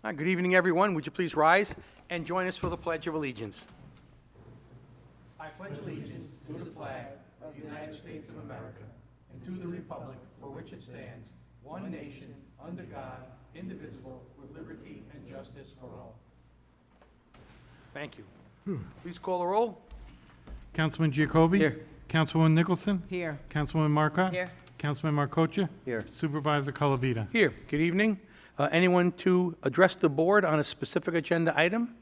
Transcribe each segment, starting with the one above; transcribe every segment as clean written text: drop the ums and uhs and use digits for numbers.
Hi, good evening, everyone. Would you please rise and join us for the Pledge of Allegiance? I pledge allegiance to the flag of the United States of America and to the republic for which it stands, one nation, under God, indivisible, with liberty and justice for all. Thank you. Please call the roll. Councilman Giacobbe? Here. Councilwoman Nicholson? Here. Councilwoman Marcotte? Here. Councilman Marcocha? Here. Supervisor Calavita? Here. Good evening. Anyone to address the board on a specific agenda item?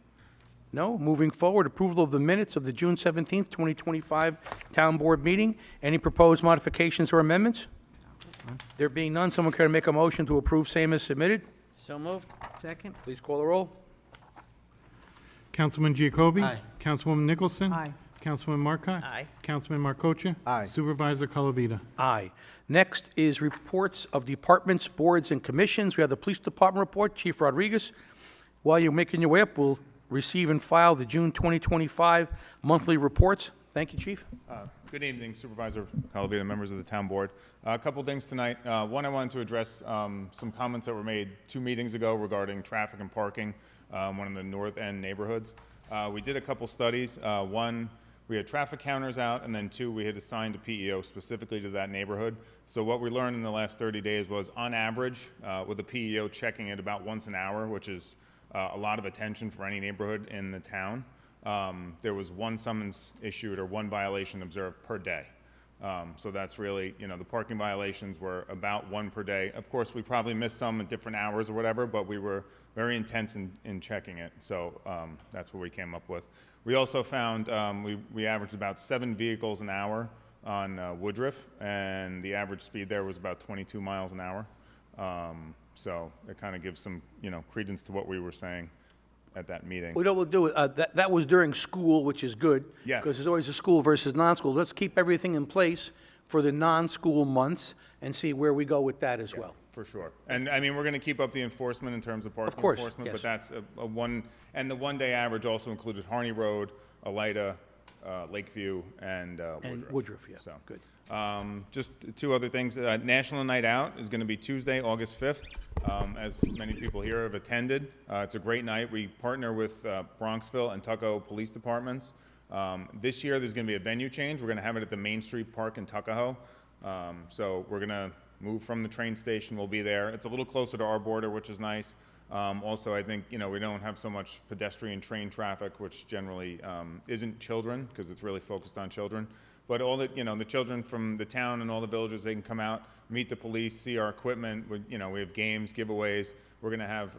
No? Moving forward, approval of the minutes of the June 17th, 2025 Town Board meeting. Any proposed modifications or amendments? There being none, someone care to make a motion to approve same as submitted? So moved. Second. Please call the roll. Councilman Giacobbe? Aye. Councilwoman Nicholson? Aye. Councilman Marcotte? Aye. Councilman Marcocha? Aye. Supervisor Calavita? Aye. Next is reports of departments, boards, and commissions. We have the Police Department report. Chief Rodriguez, while you're making your way up, we'll receive and file the June 2025 monthly reports. Thank you, Chief. Good evening, Supervisor Calavita, members of the Town Board. A couple things tonight. One, I wanted to address some comments that were made 2 meetings ago regarding traffic and parking, one of the North End neighborhoods. We did a couple studies. One, we had traffic counters out, and then 2, we had assigned a PEO specifically to that neighborhood. So what we learned in the last 30 days was, on average, with a PEO checking it about once an hour, which is a lot of attention for any neighborhood in the town, there was 1 summons issued or 1 violation observed per day. So that's really, the parking violations were about 1 per day. Of course, we probably missed some at different hours or whatever, but we were very intense in checking it. So that's what we came up with. We also found we averaged about 7 vehicles an hour on Woodruff, and the average speed there was about 22 miles an hour. So it kind of gives some, credence to what we were saying at that meeting. We know what we'll do. That was during school, which is good. Yes. Because there's always a school versus non-school. Let's keep everything in place for the non-school months and see where we go with that as well. For sure. And I mean, we're going to keep up the enforcement in terms of parking course, enforcement, yes. but that's a one, and the 1-day average also included Harney Road, Elida, Lakeview, and Woodruff. And Woodruff, yeah, So, good. just 2 other things. National Night Out is going to be Tuesday, August 5th, as many people here have attended. It's a great night. We partner with Bronxville and Tuckahoe Police Departments. This year, there's going to be a venue change. We're going to have it at the Main Street Park in Tuckahoe. So we're going to move from the train station. We'll be there. It's a little closer to our border, which is nice. Also, I think, we don't have so much pedestrian train traffic, which generally isn't children, because it's really focused on children. But all the, the children from the town and all the villages, they can come out, meet the police, see our equipment. We have games, giveaways. We're going to have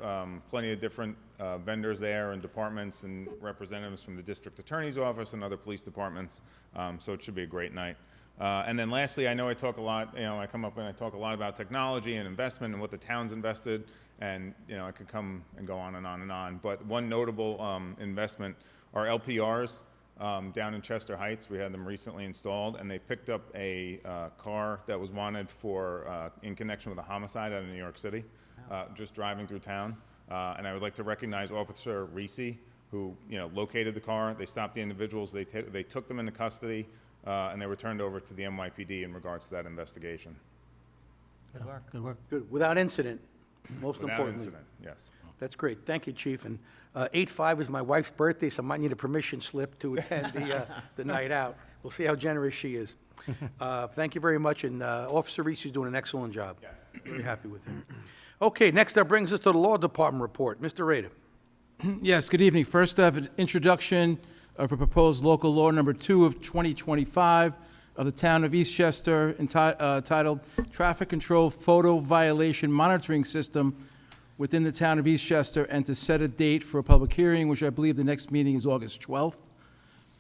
plenty of different vendors there and departments and representatives from the district attorney's office and other police departments. So it should be a great night. And then lastly, I know I talk a lot, I come up and I talk a lot about technology and investment and what the town's invested, and, I could come and go on and on and on. But one notable investment are LPRs down in Chester Heights. We had them recently installed, and they picked up a car that was wanted for, in connection with a homicide out of New York City, just driving through town. And I would like to recognize Officer Reese, who, located the car. They stopped the individuals. They took them into custody. And they were turned over to the NYPD in regards to that investigation. Good work. Good work. Good. Without incident, most Without importantly. incident, yes. That's great. Thank you, Chief. And 8/5 is my wife's birthday, so I might need a permission slip to attend the night out. We'll see how generous she is. Thank you very much. And Officer Reese is doing an excellent job. Yes. Very happy with him. Okay, next that brings us to the Law Department report. Mr. Rader. Yes, good evening. First, I have an introduction of a proposed local law number 2 of 2025 of the town of Eastchester entitled Traffic Control Photo Violation Monitoring System within the town of Eastchester, and to set a date for a public hearing, which I believe the next meeting is August 12th.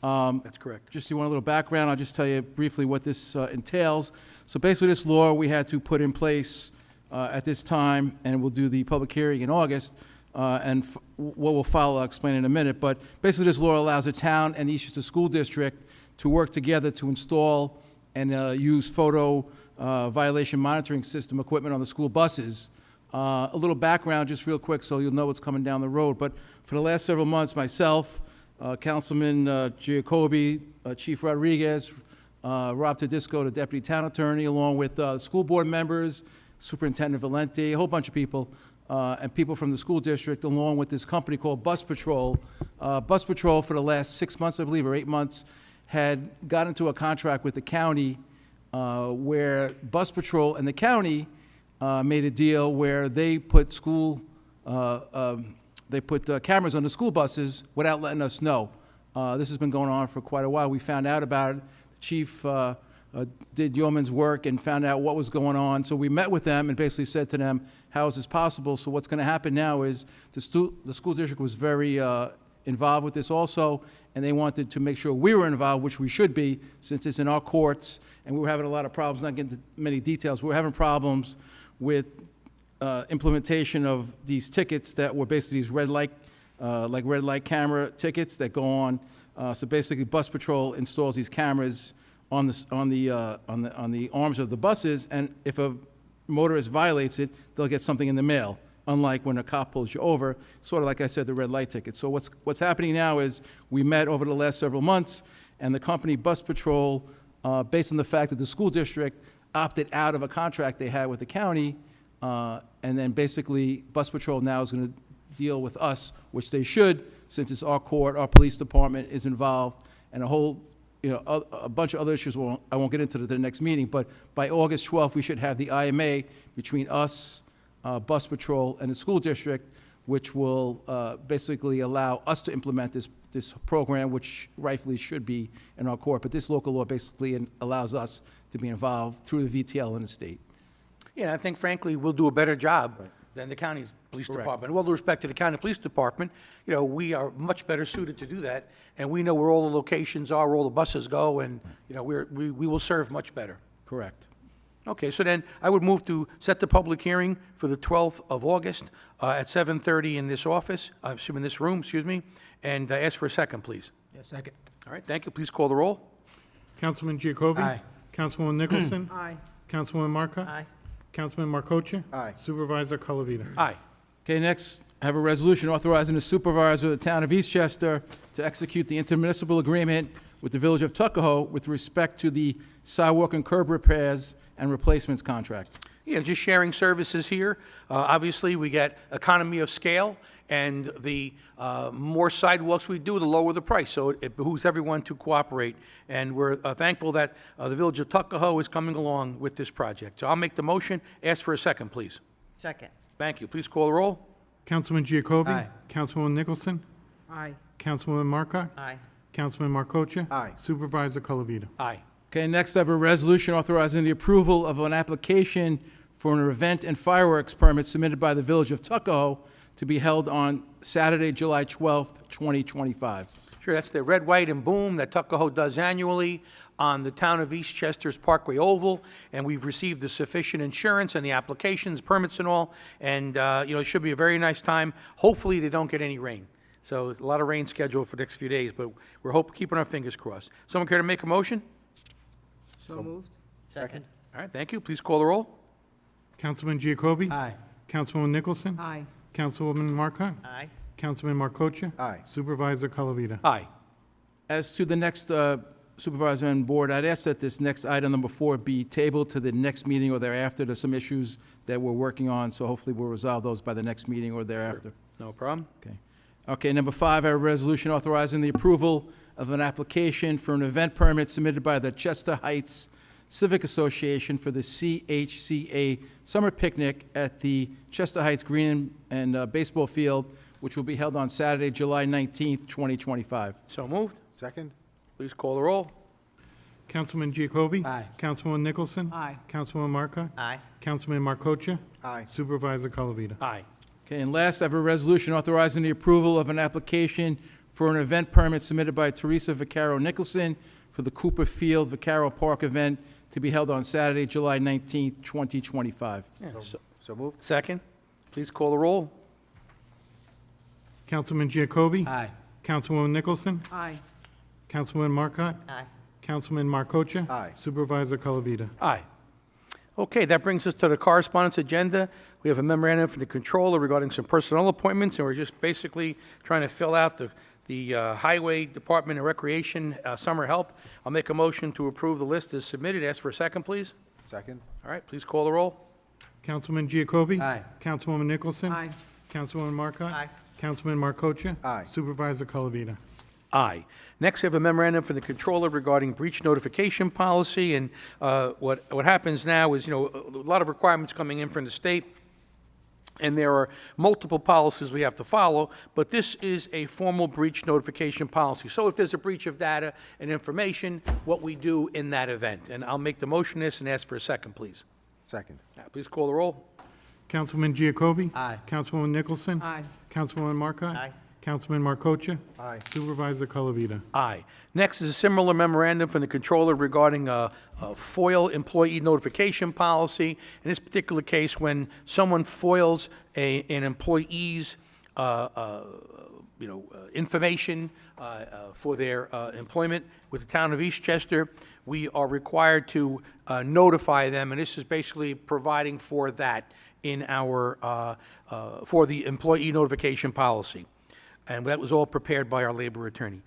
That's correct. Just to want a little background, I'll just tell you briefly what this entails. So basically, this law we had to put in place at this time, and we'll do the public hearing in August. What will follow, I'll explain in a minute. But basically, this law allows the town and the Eastchester School District to work together to install and use photo violation monitoring system equipment on the school buses. A little background, just real quick, so you'll know what's coming down the road. But for the last several months, myself, Councilman Giacobbe, Chief Rodriguez, Rob Tedisco, the Deputy Town Attorney, along with school board members, Superintendent Valenti, a whole bunch of people, and people from the school district, along with this company called Bus Patrol. Bus Patrol, for the last 6 months, I believe, or 8 months, had got into a contract with the county where Bus Patrol and the county made a deal where they put cameras on the school buses without letting us know. This has been going on for quite a while. We found out about it. The chief did yeoman's work and found out what was going on. So we met with them and basically said to them, how is this possible? So what's going to happen now is the school district was very involved with this also, and they wanted to make sure we were involved, which we should be, since it's in our courts, and we were having a lot of problems, not getting into many details. We were having problems with implementation of these tickets that were basically these red light camera tickets that go on. So basically, Bus Patrol installs these cameras on the arms of the buses, and if a motorist violates it, they'll get something in the mail. Unlike when a cop pulls you over, sort of like I said, the red light ticket. So what's happening now is we met over the last several months, and the company Bus Patrol, based on the fact that the school district opted out of a contract they had with the county, and then basically Bus Patrol now is going to deal with us, which they should, since it's our court, our police department is involved, and a whole, a bunch of other issues. I won't get into the next meeting, but by August 12th, we should have the IMA between us, Bus Patrol, and the school district, which will basically allow us to implement this program, which rightfully should be in our court. But this local law basically allows us to be involved through the VTL and the state. Yeah, I think frankly, we'll do a better job than the county police department. With all due respect to the county police department, we are much better suited to do that, and we know where all the locations are, where all the buses go, and, we will serve much better. Correct. Okay, so then I would move to set the public hearing for the 12th of August at 7:30 in this office, in this room, and ask for a second, please. Yes, second. All right, thank you. Please call the roll. Councilman Giacobbe? Aye. Councilwoman Nicholson? Aye. Councilwoman Marcotte? Aye. Councilman Marcocha? Aye. Supervisor Colavita? Aye. Okay, next, I have a resolution authorizing the supervisor of the town of Eastchester to execute the intermunicipal agreement with the village of Tuckahoe with respect to the sidewalk and curb repairs and replacements contract. Yeah, just sharing services here. Obviously, we get economy of scale, and the more sidewalks we do, the lower the price. So it behooves everyone to cooperate, and we're thankful that the village of Tuckahoe is coming along with this project. So I'll make the motion. Ask for a second, please. Second. Thank you. Please call the roll. Councilman Giacobbe? Aye. Councilwoman Nicholson? Aye. Councilwoman Marcotte? Aye. Councilman Marcocha? Aye. Supervisor Colavita? Aye. Okay, next I have a resolution authorizing the approval of an application for an event and fireworks permit submitted by the village of Tuckahoe to be held on Saturday, July 12th, 2025. Sure, that's the Red, White, and Boom that Tuckahoe does annually on the town of Eastchester's Parkway Oval, and we've received the sufficient insurance and the applications, permits and all, and, it should be a very nice time. Hopefully, they don't get any rain. So a lot of rain scheduled for the next few days, but we're keeping our fingers crossed. Someone care to make a motion? So moved. Second. All right, thank you. Please call the roll. Councilman Giacobbe? Aye. Councilwoman Nicholson? Aye. Councilwoman Marcotte? Aye. Councilman Marcocha? Aye. Supervisor Colavita? Aye. As to the next supervisor and board, I'd ask that this next item, number 4, be tabled to the next meeting or thereafter. There's some issues that we're working on, so hopefully we'll resolve those by the next meeting or thereafter. No problem. Okay, number 5, I have a resolution authorizing the approval of an application for an event permit submitted by the Chester Heights Civic Association for the CHCA Summer Picnic at the Chester Heights Green and Baseball Field, which will be held on Saturday, July 19th, 2025. So moved. Second. Please call the roll. Councilman Giacobbe? Aye. Councilwoman Nicholson? Aye. Councilwoman Marcotte? Aye. Councilman Marcocha? Aye. Supervisor Colavita? Aye. Okay, and last, I have a resolution authorizing the approval of an application for an event permit submitted by Teresa Vaccaro Nicholson for the Cooper Field Vaccaro Park event to be held on Saturday, July 19th, 2025. Yeah, So moved. second. Please call the roll. Councilman Giacobbe? Aye. Councilwoman Nicholson? Aye. Councilman Marcotte? Aye. Councilman Marcocha? Aye. Supervisor Colavita? Aye. Okay, that brings us to the correspondence agenda. We have a memorandum from the controller regarding some personnel appointments, and we're just basically trying to fill out the Highway Department and Recreation summer help. I'll make a motion to approve the list as submitted. Ask for a second, please. Second. All right, please call the roll. Councilman Giacobbe? Aye. Councilwoman Nicholson? Aye. Councilwoman Marcotte? Aye. Councilman Markocha? Aye. Supervisor Colavita? Aye. Next, we have a memorandum from the controller regarding breach notification policy, and what happens now is, a lot of requirements coming in from the state, and there are multiple policies we have to follow, but this is a formal breach notification policy. So if there's a breach of data and information, what we do in that event. And I'll make the motion on this and ask for a second, please. Second. Please call the roll. Councilman Giacobbe? Aye. Councilwoman Nicholson? Aye. Councilwoman Marcotte? Aye. Councilman Markocha? Aye. Supervisor Colavita? Aye. Next is a similar memorandum from the controller regarding a FOIL employee notification policy. In this particular case, when someone foils an employee's information for their employment with the town of Eastchester, we are required to notify them, and this is basically providing for that in our for the employee notification policy. And that was all prepared by our labor attorney.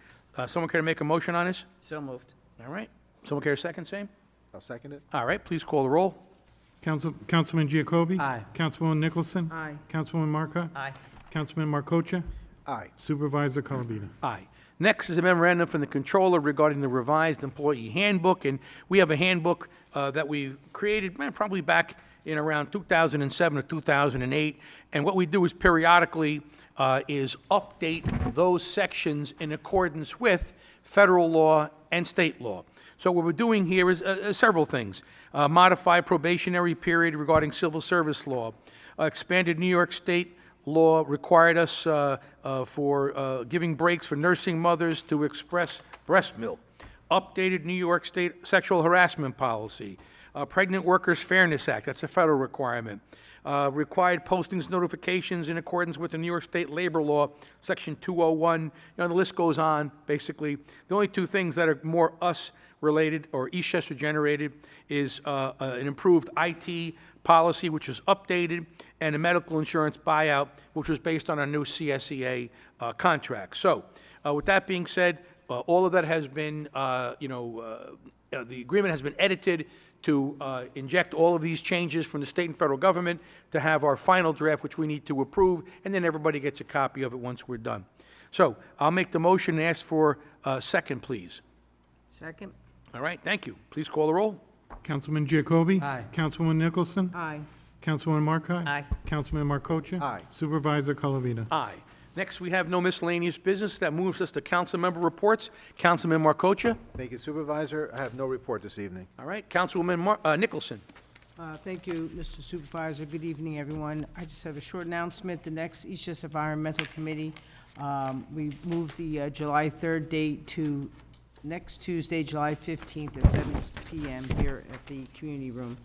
Someone care to make a motion on this? So moved. All right. Someone care to second, same? I'll second it. All right, please call the roll. Councilman Giacobbe? Aye. Councilwoman Nicholson? Aye. Councilwoman Marcotte? Aye. Councilman Markocha? Aye. Supervisor Colavita? Aye. Next is a memorandum from the controller regarding the revised employee handbook, and we have a handbook that we created probably back in around 2007 or 2008, and what we do is periodically is update those sections in accordance with federal law and state law. So what we're doing here is several things. Modified probationary period regarding civil service law. Expanded New York State law required us for giving breaks for nursing mothers to express breast milk. Updated New York State sexual harassment policy. Pregnant Workers Fairness Act, that's a federal requirement. Required postings notifications in accordance with the New York State labor law, section 201. The list goes on, basically. The only two things that are more us-related or Eastchester generated is an improved IT policy, which was updated, and a medical insurance buyout, which was based on our new CSEA contract. So, with that being said, all of that has been, the agreement has been edited to inject all of these changes from the state and federal government to have our final draft, which we need to approve, and then everybody gets a copy of it once we're done. So I'll make the motion and ask for a second, please. Second. All right, thank you. Please call the roll. Councilman Giacobbe? Aye. Councilwoman Nicholson? Aye. Councilwoman Marcotte? Aye. Councilman Markocha? Aye. Supervisor Colavita? Aye. Next, we have no miscellaneous business. That moves us to council member reports. Councilman Markocha. Thank you, Supervisor. I have no report this evening. All right, Councilwoman Nicholson. Thank you, Mr. Supervisor. Good evening, everyone. I just have a short announcement. The next Eastchester Environmental Committee, we moved the July 3rd date to next Tuesday, July 15th at 7 p.m. here at the community room.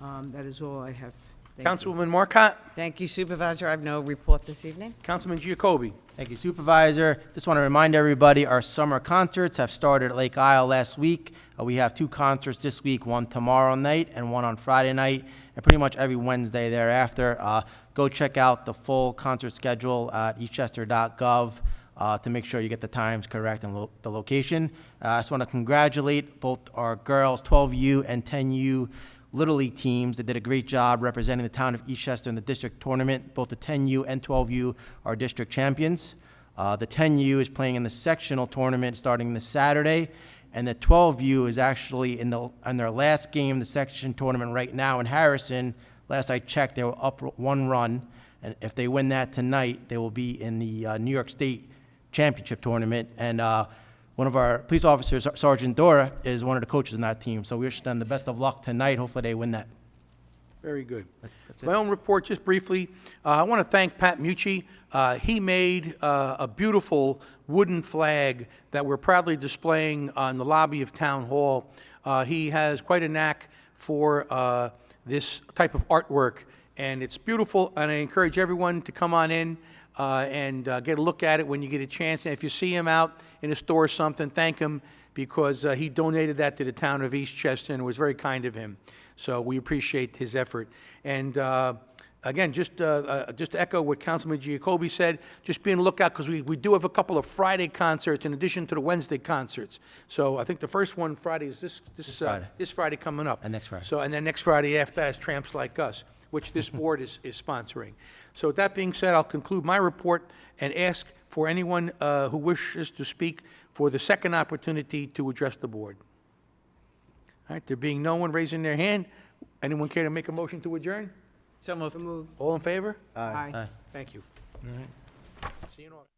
That is all I have. Thank you. Councilwoman Marcotte. Thank you, Supervisor. I have no report this evening. Councilman Giacobbe. Thank you, Supervisor. Just want to remind everybody, our summer concerts have started at Lake Isle last week. We have 2 concerts this week, one tomorrow night and one on Friday night, and pretty much every Wednesday thereafter. Go check out the full concert schedule at eastchester.gov to make sure you get the times correct and the location. I just want to congratulate both our girls, 12U and 10U Little League teams. They did a great job representing the town of Eastchester in the district tournament. Both the 10U and 12U are district champions. The 10U is playing in the sectional tournament starting this Saturday, and the 12U is actually in their last game, the section tournament right now in Harrison. Last I checked, they were up 1 run, and if they win that tonight, they will be in the New York State championship tournament. And one of our police officers, Sergeant Dora, is one of the coaches in that team. So we wish them the best of luck tonight. Hopefully they win that. Very good. That's it. My own report, just briefly, I want to thank Pat Mucci. He made a beautiful wooden flag that we're proudly displaying on the lobby of Town Hall. He has quite a knack for this type of artwork, and it's beautiful, and I encourage everyone to come on in and get a look at it when you get a chance. And if you see him out in a store or something, thank him, because he donated that to the town of Eastchester, and it was very kind of him. So we appreciate his effort. And again, just to echo what Councilman Giacobbe said, just be on the lookout, because we do have a couple of Friday concerts in addition to the Wednesday concerts. So I think the first one Friday is this Friday. this Friday coming up. And next Friday. So, and then next Friday after that is Tramps Like Us. which this board is sponsoring. So with that being said, I'll conclude my report and ask for anyone who wishes to speak for the second opportunity to address the board. All right, there being no one raising their hand, anyone care to make a motion to adjourn? So moved. All in favor? Aye. Thank you. See you in August.